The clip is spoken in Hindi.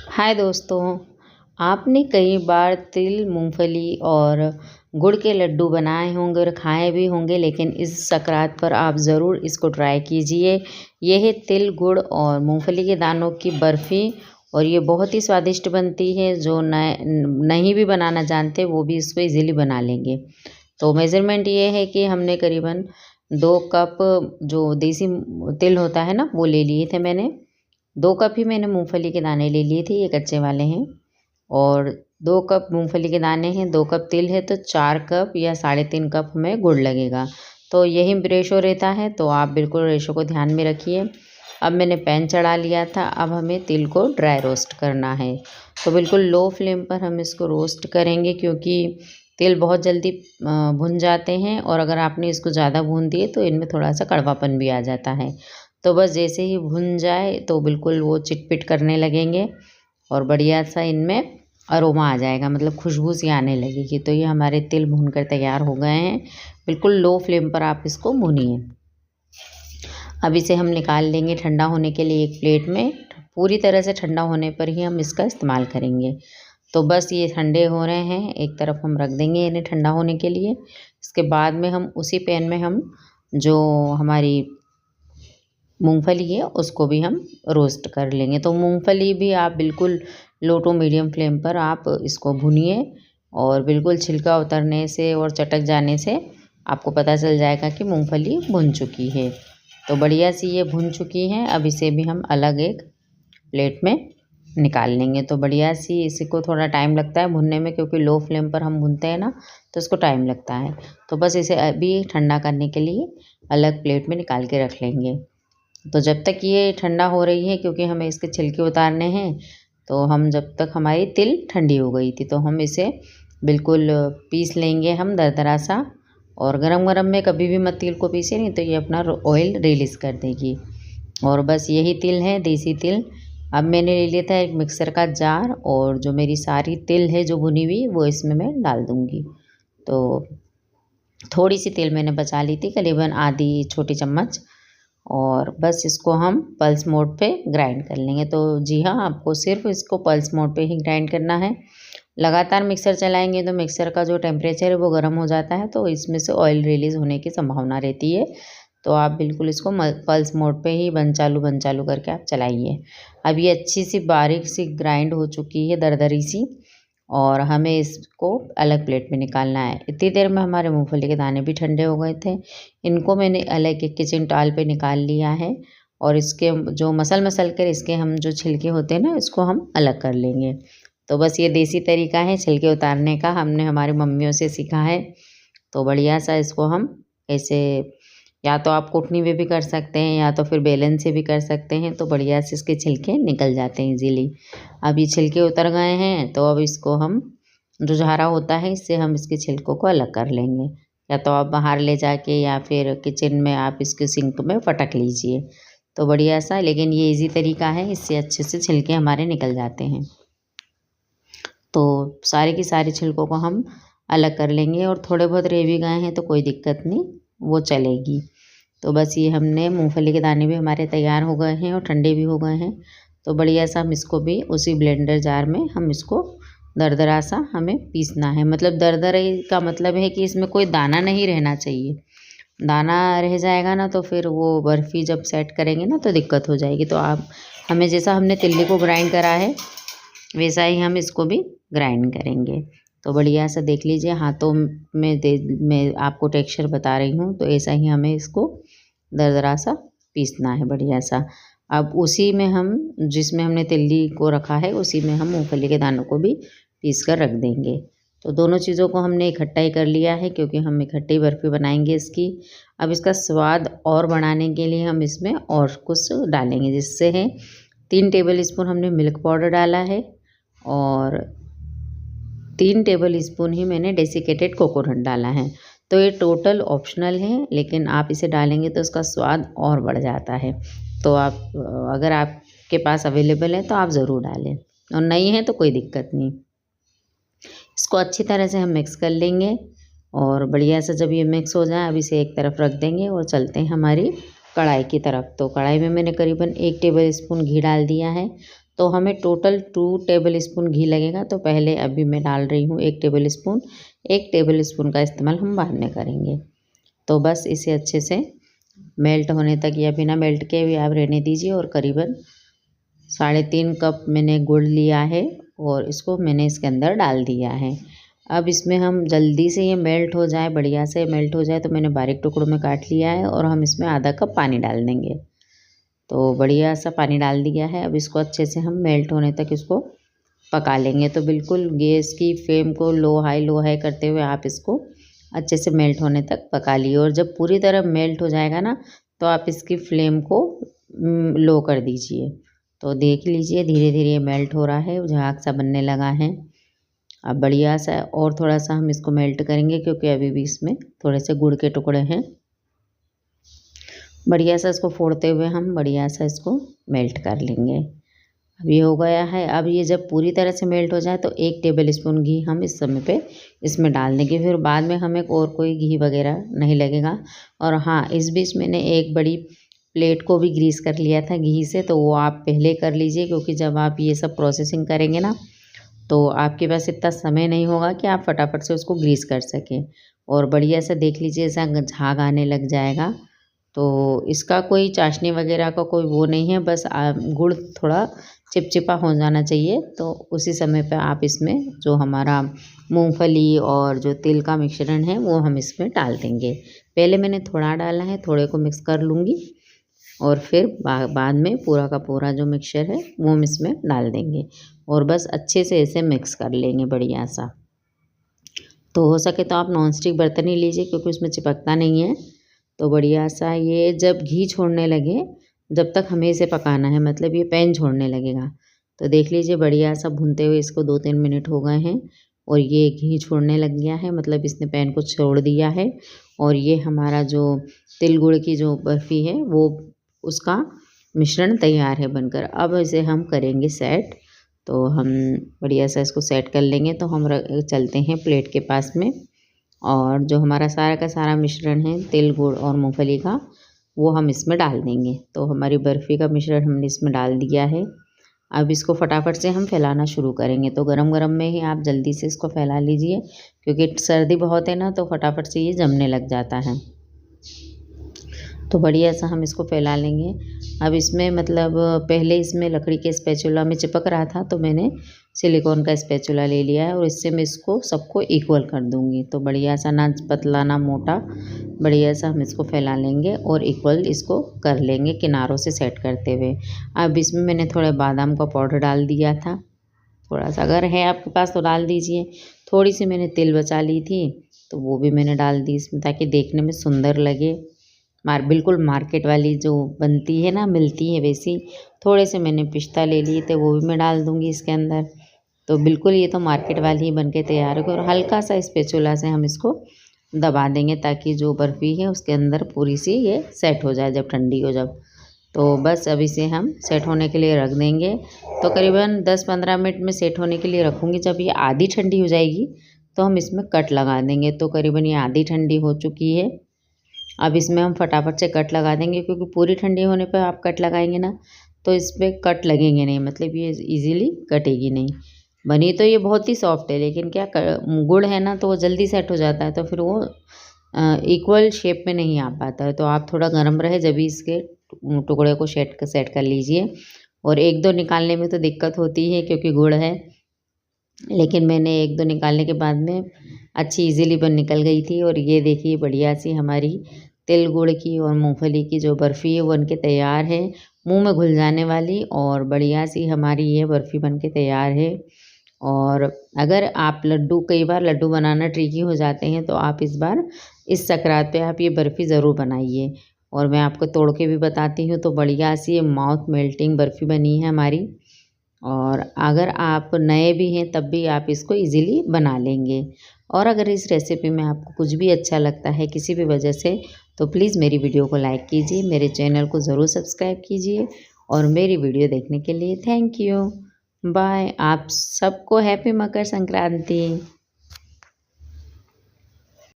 हाय दोस्तों, आपने कई बार तिल, मूंगफली और गुड़ के लड्डू बनाए होंगे और खाए भी होंगे, लेकिन इस सकरात पर आप ज़रूर इसको ट्राई कीजिए। ये है तिल, गुड़ और मूंगफली के दानों की बर्फ़ी और ये बहुत ही स्वादिष्ट बनती है। जो नहीं भी बनाना जानते वो भी इसको इजीली बना लेंगे। तो मेज़रमेंट ये है कि हमने करीबन 2 कप जो देसी तिल होता है ना, वो ले लिए थे मैंने। 2 कप ही मैंने मूँगफली के दाने ले लिए थे, ये कच्चे वाले हैं। और 2 कप मूँगफली के दाने हैं, 2 कप तिल है, तो 4 कप या साढ़े 3 कप हमें गुड़ लगेगा। तो यही रेशो रहता है, तो आप बिल्कुल रेशो को ध्यान में रखिए। अब मैंने पैन चढ़ा लिया था, अब हमें तिल को ड्राई रोस्ट करना है। तो बिल्कुल लो फ्लेम पर हम इसको रोस्ट करेंगे, क्योंकि तिल बहुत जल्दी भुन जाते हैं और अगर आपने इसको ज़्यादा भून दिए तो इनमें थोड़ा-सा कड़वापन भी आ जाता है। तो बस जैसे ही भुन जाए तो बिल्कुल वो चिटपिट करने लगेंगे और बढ़िया सा इनमें अरोमा आ जाएगा, मतलब खुशबू सी आने लगेगी। तो ये हमारे तिल भूनकर तैयार हो गए हैं। बिल्कुल लो फ्लेम पर आप इसको भूनिए। अब इसे हम निकाल लेंगे ठंडा होने के लिए एक प्लेट में। पूरी तरह से ठंडा होने पर ही हम इसका इस्तेमाल करेंगे। तो बस ये ठंडे हो रहे हैं, एक तरफ हम रख देंगे इन्हें ठंडा होने के लिए। इसके बाद में हम उसी पैन में हम जो हमारी मूंगफली है उसको भी हम रोस्ट कर लेंगे। तो मूंगफली भी आप बिल्कुल लो टू मीडियम फ्लेम पर आप इसको भूनिए और बिल्कुल छिलका उतरने से और चटक जाने से आपको पता चल जाएगा कि मूंगफली भुन चुकी है। तो बढ़िया सी ये भुन चुकी हैं। अब इसे भी हम अलग एक प्लेट में निकाल लेंगे। तो बढ़िया सी इसी को थोड़ा टाइम लगता है भुनने में, क्योंकि लो फ्लेम पर हम भूनते हैं ना, तो इसको टाइम लगता है। तो बस इसे अभी ठंडा करने के लिए अलग प्लेट में निकाल के रख लेंगे। तो जब तक ये ठंडा हो रही है, क्योंकि हमें इसके छिलके उतारने हैं, तो हम जब तक हमारी तिल ठंडी हो गई थी तो हम इसे बिल्कुल पीस लेंगे हम दरदरा सा। और गरम-गरम में कभी भी मत तिल को पीसे, नहीं तो ये अपना ऑयल रिलीज़ कर देगी। और बस यही तिल है, देसी तिल। अब मैंने ले लिया था एक मिक्सर का जार और जो मेरी सारी तिल है जो भुनी हुई वो इसमें मैं डाल दूँगी। तो थोड़ी सी तिल मैंने बचा ली थी, करीबन आधी छोटी चम्मच। और बस इसको हम पल्स मोड पे ग्राइंड कर लेंगे। तो जी हाँ, आपको सिर्फ इसको पल्स मोड पे ही ग्राइंड करना है। लगातार मिक्सर चलाएंगे तो मिक्सर का जो टेम्परेचर है वो गर्म हो जाता है, तो इसमें से ऑयल रिलीज़ होने की संभावना रहती है। तो आप बिल्कुल इसको पल्स मोड पे ही बंद चालू करके आप चलाइए। अब ये अच्छी सी बारीक सी ग्राइंड हो चुकी है, दरदरी सी। और हमें इसको अलग प्लेट में निकालना है। इतनी देर में हमारे मूँगफली के दाने भी ठंडे हो गए थे। इनको मैंने अलग एक किचन टॉवल पे निकाल लिया है और इसके जो मसल कर इसके हम जो छिलके होते हैं ना, इसको हम अलग कर लेंगे। तो बस ये देसी तरीका है छिलके उतारने का, हमने हमारी मम्मियों से सीखा है। तो बढ़िया सा इसको हम ऐसे, या तो आप कुटनी में भी कर सकते हैं या तो फिर बेलन से भी कर सकते हैं, तो बढ़िया से इसके छिलके निकल जाते हैं इजीली। अब ये छिलके उतर गए हैं, तो अब इसको हम जो झारा होता है इससे हम इसके छिलकों को अलग कर लेंगे। या तो आप बाहर ले जाके या फिर किचन में आप इसके सिंक में फटक लीजिए। तो बढ़िया सा, लेकिन ये इजी तरीका है, इससे अच्छे से छिलके हमारे निकल जाते हैं। तो सारे की सारी छिलकों को हम अलग कर लेंगे और थोड़े बहुत रह भी गए हैं तो कोई दिक्कत नहीं, वो चलेगी। तो बस ये हमने मूंगफली के दाने भी हमारे तैयार हो गए हैं और ठंडे भी हो गए हैं। तो बढ़िया सा हम इसको भी उसी ब्लेंडर जार में हम इसको दरदरा सा हमें पीसना है। मतलब दरदरे का मतलब है कि इसमें कोई दाना नहीं रहना चाहिए। दाना रह जाएगा ना तो फिर वो बर्फ़ी जब सेट करेंगे ना तो दिक्कत हो जाएगी। तो आप हमें जैसा हमने तिल्ली को ग्राइंड करा है वैसा ही हम इसको भी ग्राइंड करेंगे। तो बढ़िया सा देख लीजिए, हाथों में मैं आपको टेक्सचर बता रही हूँ, तो ऐसा ही हमें इसको दरदरा सा पीसना है बढ़िया सा। अब उसी में हम जिसमें हमने तिल्ली को रखा है उसी में हम मूंगफली के दानों को भी पीस कर रख देंगे। तो दोनों चीज़ों को हमने इकट्ठा ही कर लिया है, क्योंकि हम इकट्ठी बर्फ़ी बनाएंगे इसकी। अब इसका स्वाद और बढ़ाने के लिए हम इसमें और कुछ डालेंगे, जिससे है 3 टेबल स्पून हमने मिल्क पाउडर डाला है और 3 टेबल स्पून ही मैंने डेसिकेटेड कोकोनट डाला है। तो ये टोटल ऑप्शनल है, लेकिन आप इसे डालेंगे तो उसका स्वाद और बढ़ जाता है। तो आप अगर आपके पास अवेलेबल है तो आप ज़रूर डालें, और नहीं है तो कोई दिक्कत नहीं। इसको अच्छी तरह से हम मिक्स कर लेंगे और बढ़िया से जब ये मिक्स हो जाए, अब इसे एक तरफ रख देंगे और चलते हैं हमारी कढ़ाई की तरफ। तो कढ़ाई में मैंने करीबन 1 टेबल स्पून घी डाल दिया है। तो हमें टोटल 2 टेबल स्पून घी लगेगा। तो पहले अभी मैं डाल रही हूँ 1 टेबल स्पून। 1 टेबल स्पून का इस्तेमाल हम बाद में करेंगे। तो बस इसे अच्छे से मेल्ट होने तक या बिना मेल्ट के भी आप रहने दीजिए। और करीबन 3.5 कप मैंने गुड़ लिया है और इसको मैंने इसके अंदर डाल दिया है। अब इसमें हम जल्दी से ये मेल्ट हो जाए, बढ़िया से मेल्ट हो जाए, तो मैंने बारीक टुकड़ों में काट लिया है और हम इसमें आधा कप पानी डाल देंगे। तो बढ़िया सा पानी डाल दिया है। अब इसको अच्छे से हम मेल्ट होने तक इसको पका लेंगे। तो बिल्कुल गैस की फ्लेम को लो हाई करते हुए आप इसको अच्छे से मेल्ट होने तक पका लिए। और जब पूरी तरह मेल्ट हो जाएगा ना, तो आप इसकी फ्लेम को लो कर दीजिए। तो देख लीजिए धीरे धीरे ये मेल्ट हो रहा है, झाग सा बनने लगा है। अब बढ़िया सा और थोड़ा सा हम इसको मेल्ट करेंगे, क्योंकि अभी भी इसमें थोड़े से गुड़ के टुकड़े हैं। बढ़िया सा इसको फोड़ते हुए हम बढ़िया सा इसको मेल्ट कर लेंगे। अब ये हो गया है। अब ये जब पूरी तरह से मेल्ट हो जाए तो 1 टेबल स्पून घी हम इस समय पे इसमें डाल देंगे। फिर बाद में हमें और कोई घी वगैरह नहीं लगेगा। और हाँ, इस बीच मैंने एक बड़ी प्लेट को भी ग्रीस कर लिया था घी से, तो वो आप पहले कर लीजिए, क्योंकि जब आप ये सब प्रोसेसिंग करेंगे ना, तो आपके पास इतना समय नहीं होगा कि आप फटाफट से उसको ग्रीस कर सकें। और बढ़िया से देख लीजिए ऐसा झाग आने लग जाएगा। तो इसका कोई चाशनी वगैरह का कोई वो नहीं है, बस गुड़ थोड़ा चिपचिपा हो जाना चाहिए। तो उसी समय पे आप इसमें जो हमारा मूंगफली और जो तिल का मिश्रण है वो हम इसमें डाल देंगे। पहले मैंने थोड़ा डाला है, थोड़े को मिक्स कर लूँगी और फिर बाद में पूरा का पूरा जो मिक्सचर है वो हम इसमें डाल देंगे। और बस अच्छे से इसे मिक्स कर लेंगे बढ़िया सा। तो हो सके तो आप नॉन स्टिक बर्तन ही लीजिए, क्योंकि उसमें चिपकता नहीं है। तो बढ़िया सा ये जब घी छोड़ने लगे, जब तक हमें इसे पकाना है, मतलब ये पैन छोड़ने लगेगा। तो देख लीजिए बढ़िया सा भूनते हुए इसको 2-3 मिनट हो गए हैं और ये घी छोड़ने लग गया है, मतलब इसने पैन को छोड़ दिया है। और ये हमारा जो तिल गुड़ की जो बर्फ़ी है वो उसका मिश्रण तैयार है बनकर। अब इसे हम करेंगे सेट। तो हम बढ़िया सा इसको सेट कर लेंगे। तो हम चलते हैं प्लेट के पास में, और जो हमारा सारा का सारा मिश्रण है तिल गुड़ और मूंगफली का, वो हम इसमें डाल देंगे। तो हमारी बर्फ़ी का मिश्रण हमने इसमें डाल दिया है। अब इसको फटाफट से हम फैलाना शुरू करेंगे। तो गरम गरम में ही आप जल्दी से इसको फैला लीजिए, क्योंकि सर्दी बहुत है ना, तो फटाफट से ये जमने लग जाता है। तो बढ़िया सा हम इसको फैला लेंगे। अब इसमें मतलब पहले इसमें लकड़ी के स्पैचुला में चिपक रहा था, तो मैंने सिलिकॉन का स्पैचुला ले लिया है और इससे मैं इसको सबको इक्वल कर दूंगी। तो बढ़िया सा, ना पतला ना मोटा, बढ़िया सा हम इसको फैला लेंगे और इक्वल इसको कर लेंगे किनारों से सेट करते हुए। अब इसमें मैंने थोड़ा बादाम का पाउडर डाल दिया था, थोड़ा सा, अगर है आपके पास तो डाल दीजिए। थोड़ी सी मैंने तिल बचा ली थी, तो वो भी मैंने डाल दी इसमें, ताकि देखने में सुंदर लगे। बिल्कुल मार्केट वाली जो बनती है ना, मिलती है वैसी। थोड़े से मैंने पिस्ता ले लिए थे, वो भी मैं डाल दूँगी इसके अंदर। तो बिल्कुल ये तो मार्केट वाली ही बन के तैयार होगी। और हल्का सा स्पैचुला से हम इसको दबा देंगे, ताकि जो बर्फ़ी है उसके अंदर पूरी सी ये सेट हो जाए जब ठंडी हो जब। तो बस अब इसे हम सेट होने के लिए रख देंगे। तो करीबन 10-15 मिनट में सेट होने के लिए रखूँगी। जब ये आधी ठंडी हो जाएगी तो हम इसमें कट लगा देंगे। तो करीबन ये आधी ठंडी हो चुकी है। अब इसमें हम फटाफट से कट लगा देंगे, क्योंकि पूरी ठंडी होने पर आप कट लगाएंगे ना, तो इस पर कट लगेंगे नहीं, मतलब ये इजीली कटेगी नहीं। बनी तो ये बहुत ही सॉफ्ट है, लेकिन क्या गुड़ है ना, तो वो जल्दी सेट हो जाता है, तो फिर वो इक्वल शेप में नहीं आ पाता है। तो आप थोड़ा गर्म रहे जब भी इसके टुकड़े को सेट कर लीजिए। और 1-2 निकालने में तो दिक्कत होती है, क्योंकि गुड़ है, लेकिन मैंने 1-2 निकालने के बाद में अच्छी इजीली निकल गई थी। और ये देखिए बढ़िया सी हमारी तिल गुड़ की और मूंगफली की जो बर्फ़ी है वो बनके तैयार है, मुंह में घुल जाने वाली। और बढ़िया सी हमारी ये बर्फ़ी बनके तैयार है। और अगर आप कई बार लड्डू बनाना ट्रिकी हो जाते हैं, तो आप इस बार इस सकरात पे आप ये बर्फ़ी ज़रूर बनाइए। और मैं आपको तोड़ के भी बताती हूँ। तो बढ़िया सी ये माउथ मेल्टिंग बर्फ़ी बनी है हमारी। और अगर आप नए भी हैं तब भी आप इसको इजीली बना लेंगे। और अगर इस रेसिपी में आपको कुछ भी अच्छा लगता है किसी भी वजह से, तो प्लीज़ मेरी वीडियो को लाइक कीजिए, मेरे चैनल को ज़रूर सब्सक्राइब कीजिए। और मेरी वीडियो देखने के लिए थैंक यू। बाय। आप सबको हैप्पी मकर संक्रांति।